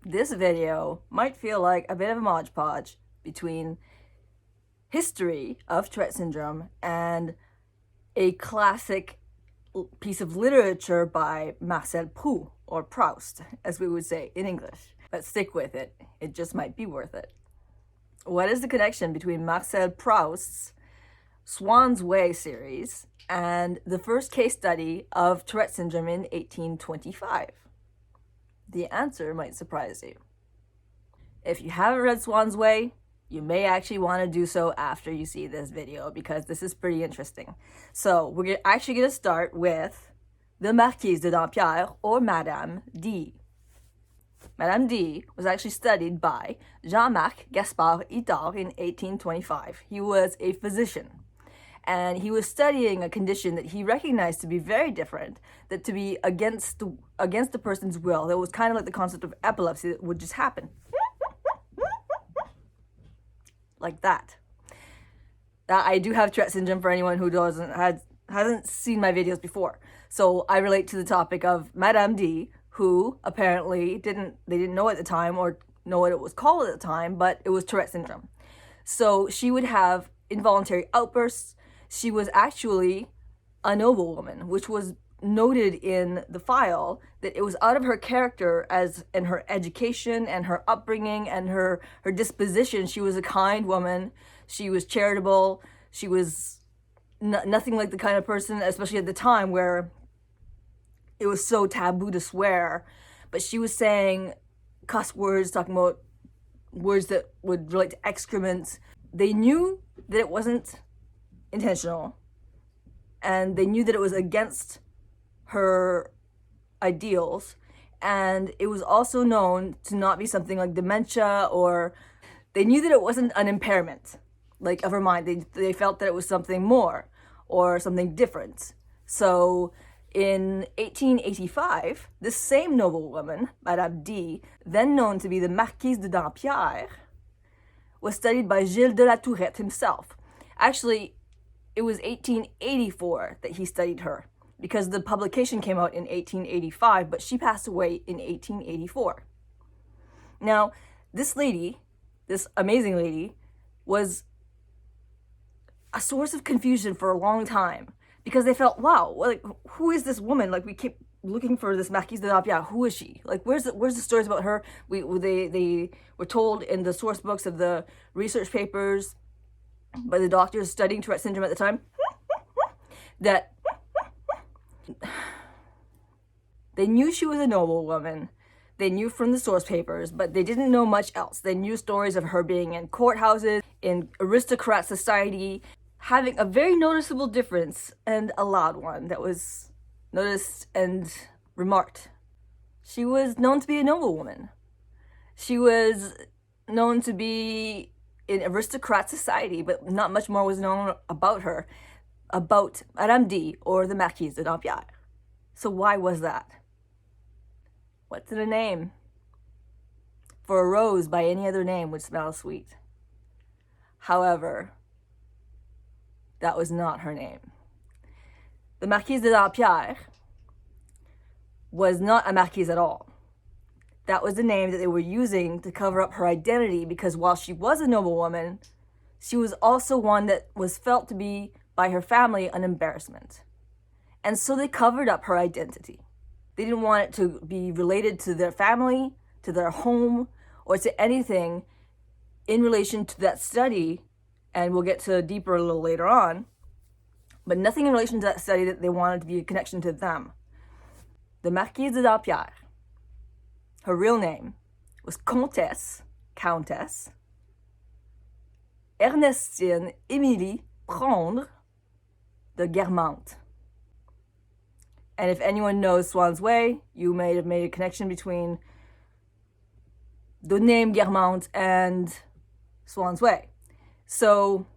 This video might feel like a bit of a modge podge between history of Tourette syndrome and a classic piece of literature by Marcel Proust, or Proust, as we would say in English. But stick with it, it just might be worth it. What is the connection between Marcel Proust's Swann's Way series and the first case study of Tourette syndrome in 1825? The answer might surprise you. If you haven't read Swann's Way, you may actually want to do so after you see this video, because this is pretty interesting. So we're actually going to start with the Marquise de Dampièrre, or Madame D. Madame D was actually studied by Jean-Marc Gaspard Itard in 1825. He was a physician, and he was studying a condition that he recognized to be very different, that to be against the person's will. That was kind of like the concept of epilepsy that would just happen. Like that. Now, I do have Tourette syndrome for anyone who hasn't seen my videos before. So I relate to the topic of Madame D, who apparently they didn't know at the time or know what it was called at the time, but it was Tourette syndrome. So she would have involuntary outbursts. She was actually a noblewoman, which was noted in the file that it was out of her character and her education and her upbringing and her disposition. She was a kind woman. She was charitable. She was nothing like the kind of person, especially at the time where it was so taboo to swear. But she was saying cuss words, talking about words that would relate to excrement. They knew that it wasn't intentional, and they knew that it was against her ideals, and it was also known to not be something like dementia, or they knew that it wasn't an impairment like of her mind. They felt that it was something more or something different. So in 1885, this same noblewoman, Madame D, then known to be the Marquise de Dampièrre, was studied by Gilles de la Tourette himself. Actually, it was 1884 that he studied her, because the publication came out in 1885, but she passed away in 1884. Now, this lady, this amazing lady, was a source of confusion for a long time, because they felt, wow, like, who is this woman? Like, we keep looking for this Marquise de Dampièrre. Who is she? Like, where's the stories about her? They were told in the source books of the research papers by the doctors studying Tourette syndrome at the time that they knew she was a noblewoman. They knew from the source papers, but they didn't know much else. They knew stories of her being in courthouses, in aristocrat society, having a very noticeable difference, and a loud one that was noticed and remarked. She was known to be a noblewoman. She was known to be in aristocrat society, but not much more was known about her, about Madame D, or the Marquise de Dampièrre. So why was that? What's in a name? For a rose by any other name would smell sweet. However, that was not her name. The Marquise de Dampièrre was not a marquise at all. That was the name that they were using to cover up her identity, because while she was a noblewoman, she was also one that was felt to be, by her family, an embarrassment. And so they covered up her identity. They didn't want it to be related to their family, to their home, or to anything in relation to that study, and we'll get to deeper a little later on, but nothing in relation to that study that they wanted to be a connection to them. The Marquise de Dampièrre, her real name was Countess Ernestine Émelie Prondre de Guermante. And if anyone knows Swann's Way, you may have made a connection between the name Guermante and Swann's Way. So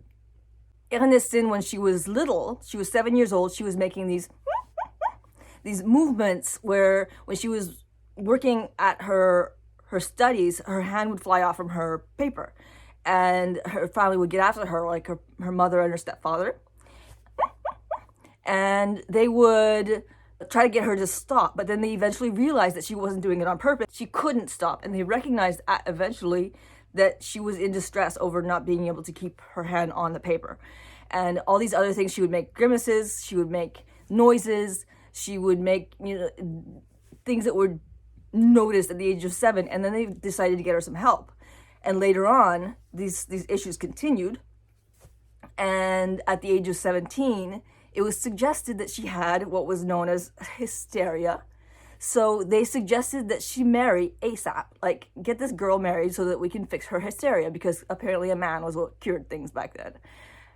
Ernestine, when she was little, she was 7 years old, she was making these movements where, when she was working at her studies, her hand would fly off from her paper, and her family would get after her, like her mother and her stepfather, and they would try to get her to stop, but then they eventually realized that she wasn't doing it on purpose. She couldn't stop, and they recognized eventually that she was in distress over not being able to keep her hand on the paper. And all these other things, she would make grimaces, she would make noises, she would make, things that were noticed at the age of 7, and then they decided to get her some help. And later on, these issues continued, and at the age of 17, it was suggested that she had what was known as hysteria. So they suggested that she marry ASAP, like get this girl married so that we can fix her hysteria, because apparently a man was what cured things back then.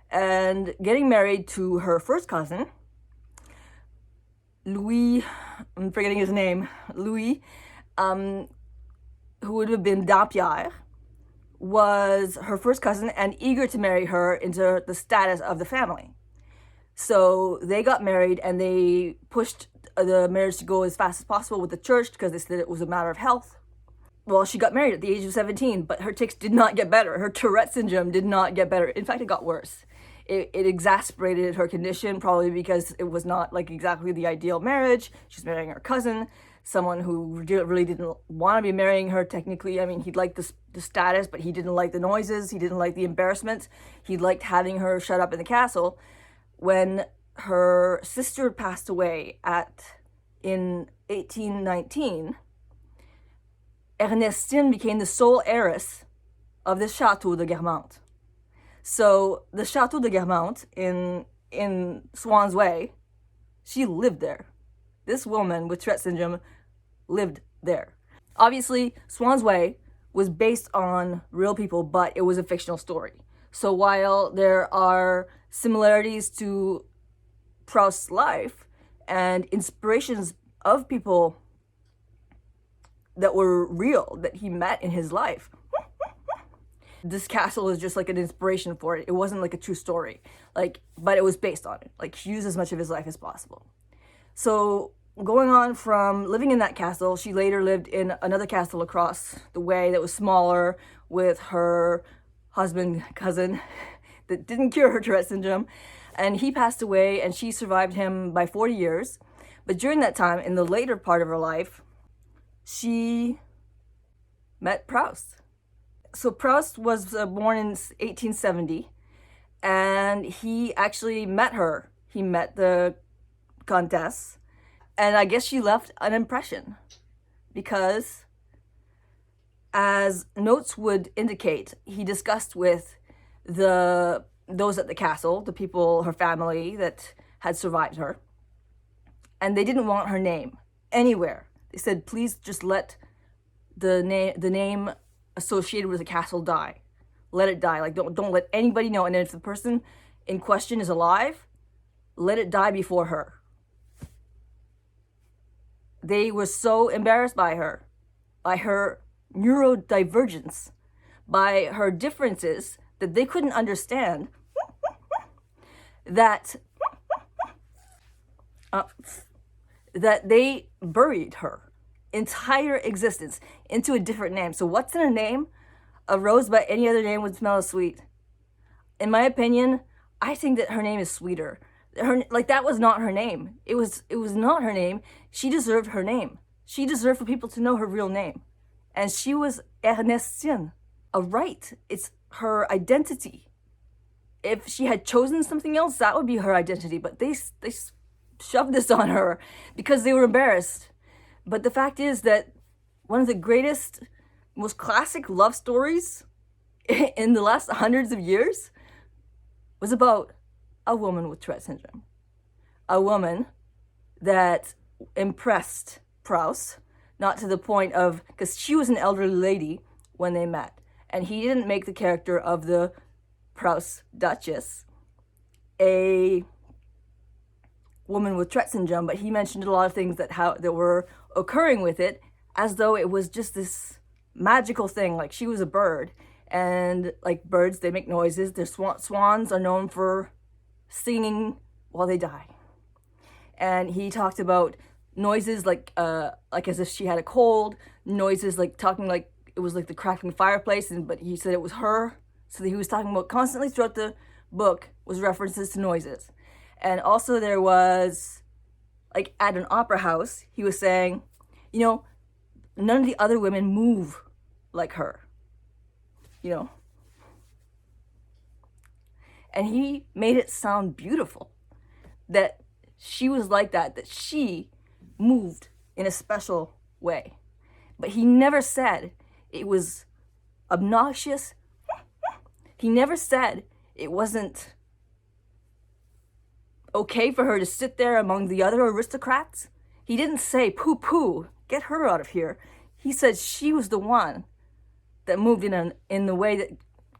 And getting married to her first cousin, Louis, I'm forgetting his name, Louis, who would have been Dampièrre, was her first cousin and eager to marry her into the status of the family. So they got married, and they pushed the marriage to go as fast as possible with the church because they said it was a matter of health. Well, she got married at the age of 17, but her tics did not get better. Her Tourette syndrome did not get better. In fact, it got worse. It exasperated her condition, probably because it was not like exactly the ideal marriage. She's marrying her cousin, someone who really didn't want to be marrying her technically. I mean, he liked the status, but he didn't like the noises. He didn't like the embarrassment. He liked having her shut up in the castle. When her sister passed away in 1819, Ernestine became the sole heiress of the Chateau de Guermante. So the Chateau de Guermante in Swann's Way, she lived there. This woman with Tourette syndrome lived there. Obviously, Swann's Way was based on real people, but it was a fictional story. So while there are similarities to Proust's life and inspirations of people that were real, that he met in his life, this castle is just like an inspiration for it. It wasn't like a true story, but it was based on it. Like, he used as much of his life as possible. So going on from living in that castle, she later lived in another castle across the way that was smaller with her husband, cousin, that didn't cure her Tourette syndrome. And he passed away, and she survived him by 40 years. But during that time, in the later part of her life, she met Proust. So Proust was born in 1870, and he actually met her. He met the Countess, and I guess she left an impression, because as notes would indicate, he discussed with those at the castle, the people, her family that had survived her, and they didn't want her name anywhere. They said, please just let the name associated with the castle die. Let it die. Like, don't let anybody know. And if the person in question is alive, let it die before her. They were so embarrassed by her neurodivergence, by her differences that they couldn't understand that they buried her entire existence into a different name. So what's in a name? A rose by any other name would smell as sweet. In my opinion, I think that her name is sweeter. That was not her name. It was not her name. She deserved her name. She deserved for people to know her real name. And she was Ernestine. A right. It's her identity. If she had chosen something else, that would be her identity. But they shoved this on her because they were embarrassed. But the fact is that one of the greatest, most classic love stories in the last hundreds of years was about a woman with Tourette syndrome. A woman that impressed Proust, not to the point of, because she was an elderly lady when they met, and he didn't make the character of the Proust Duchesse a woman with Tourette syndrome, but he mentioned a lot of things that were occurring with it, as though it was just this magical thing. Like, she was a bird, and like birds, they make noises. Their swans are known for singing while they die. And he talked about noises like as if she had a cold, noises like talking like it was like the crackling fireplace, but he said it was her. So he was talking about constantly throughout the book was references to noises. And also there was like at an opera house, he was saying, you know, none of the other women move like her, you know. And he made it sound beautiful that she was like that she moved in a special way. But he never said it was obnoxious. He never said it wasn't okay for her to sit there among the other aristocrats. He didn't say, poo, get her out of here. He said she was the one that moved in the way that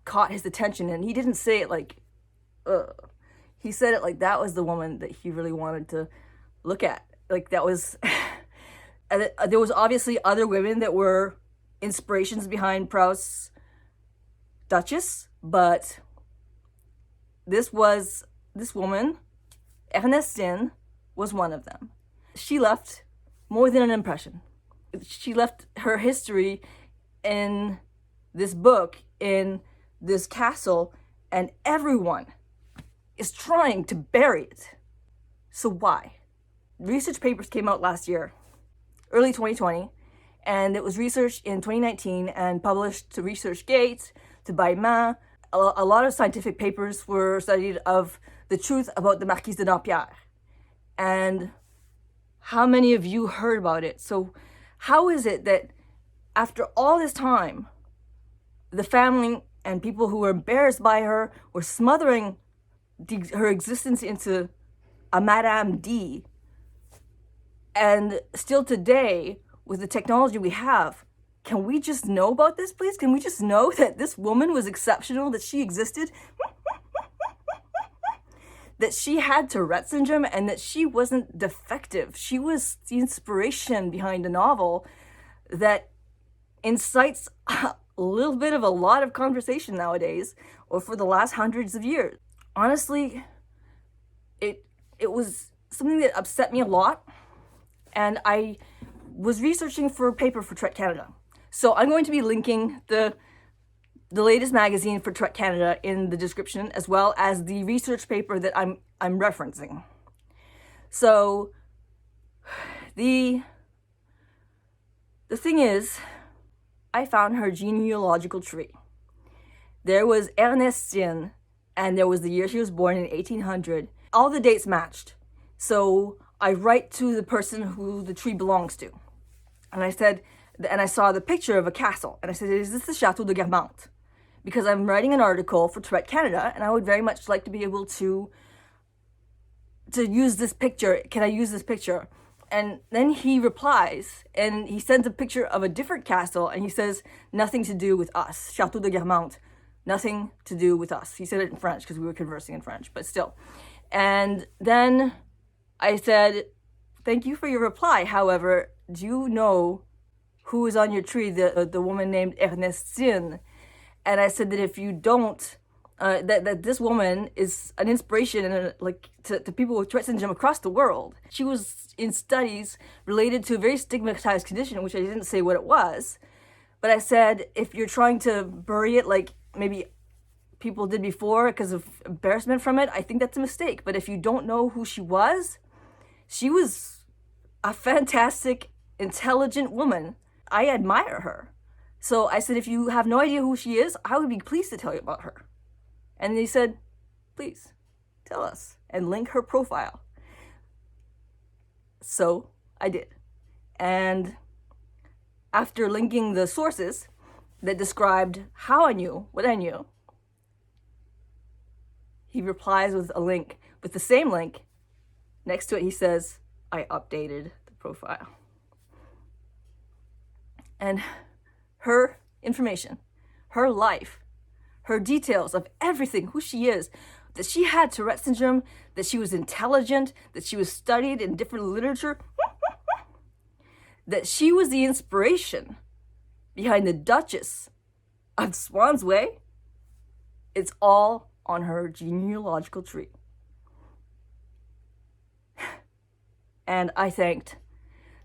caught his attention. And he didn't say it like, ugh. He said it like that was the woman that he really wanted to look at. Like that was, there was obviously other women that were inspirations behind Proust's Duchesse, but this woman, Ernestine, was one of them. She left more than an impression. She left her history in this book, in this castle, and everyone is trying to bury it. So why? Research papers came out last year, early 2020, and it was researched in 2019 and published to ResearchGate, to Guermante. A lot of scientific papers were studied of the truth about the Marquise de Dampièrre. And how many of you heard about it? So how is it that after all this time, the family and people who were embarrassed by her were smothering her existence into a Madame D, and still today, with the technology we have, can we just know about this, please? Can we just know that this woman was exceptional, that she existed, that she had Tourette syndrome, and that she wasn't defective? She was the inspiration behind a novel that incites a little bit of a lot of conversation nowadays, or for the last hundreds of years. Honestly, it was something that upset me a lot, and I was researching for a paper for Tourette Canada. So I'm going to be linking the latest magazine for Tourette Canada in the description, as well as the research paper that I'm referencing. So the thing is, I found her genealogical tree. There was Ernestine, and there was the year she was born in 1800. All the dates matched. So I write to the person who the tree belongs to. And I said, and I saw the picture of a castle. And I said, is this the Chateau de Guermante? Because I'm writing an article for Tourette Canada, and I would very much like to be able to use this picture. Can I use this picture? And then he replies, and he sends a picture of a different castle, and he says, nothing to do with us. Chateau de Guermante, nothing to do with us. He said it in French because we were conversing in French, but still. And then I said, thank you for your reply. However, do you know who is on your tree, the woman named Ernestine? And I said that if you don't, that this woman is an inspiration and to people with Tourette syndrome across the world. She was in studies related to a very stigmatized condition, which I didn't say what it was. But I said, if you're trying to bury it like maybe people did before because of embarrassment from it, I think that's a mistake. But if you don't know who she was a fantastic, intelligent woman. I admire her. So I said, if you have no idea who she is, I would be pleased to tell you about her. And they said, please tell us and link her profile. So I did. And after linking the sources that described how I knew what I knew, he replies with a link, with the same link. Next to it, he says, I updated the profile. And her information, her life, her details of everything, who she is, that she had Tourette syndrome, that she was intelligent, that she was studied in different literature, that she was the inspiration behind the Duchess of Swann's Way. It's all on her genealogical tree. And I thanked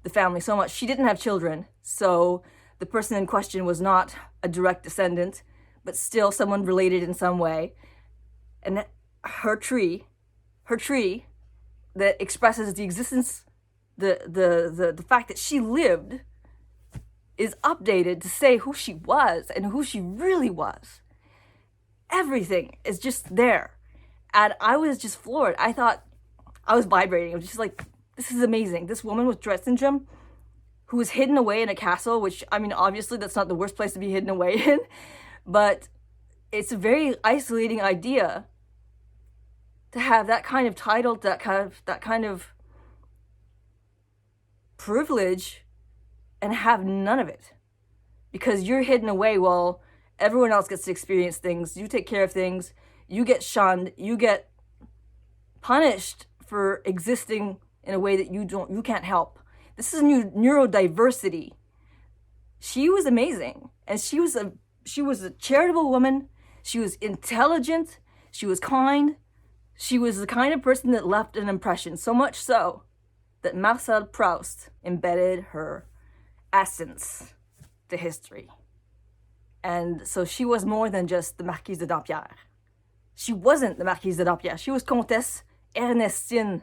the family so much. She didn't have children, so the person in question was not a direct descendant, but still someone related in some way. And her tree that expresses the existence the fact that she lived is updated to say who she was and who she really was. Everything is just there. And I was just floored. I thought, I was vibrating. I was just like, this is amazing. This woman with Tourette syndrome who was hidden away in a castle, which, I mean, obviously that's not the worst place to be hidden away in, but it's a very isolating idea to have that kind of title, that kind of privilege, and have none of it. Because you're hidden away while everyone else gets to experience things. You take care of things. You get shunned. You get punished for existing in a way that you can't help. This is neurodiversity. She was amazing. And she was a charitable woman. She was intelligent. She was kind. She was the kind of person that left an impression, so much so that Marcel Proust embedded her essence to history. And so she was more than just the Marquise de Dampièrre. She wasn't the Marquise de Dampièrre. She was Comtesse Ernestine,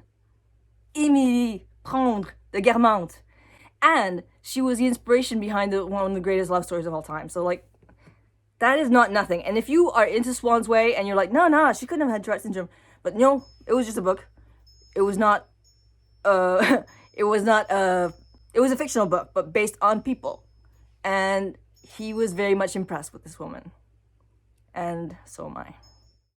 Émelie, Prondre, de Guermante. And she was the inspiration behind one of the greatest love stories of all time. So, like, that is not nothing. And if you are into Swann's Way and you're like, no, she couldn't have had Tourette syndrome. But no, it was just a book. It was not, it was a fictional book, but based on people. And he was very much impressed with this woman. And so am I.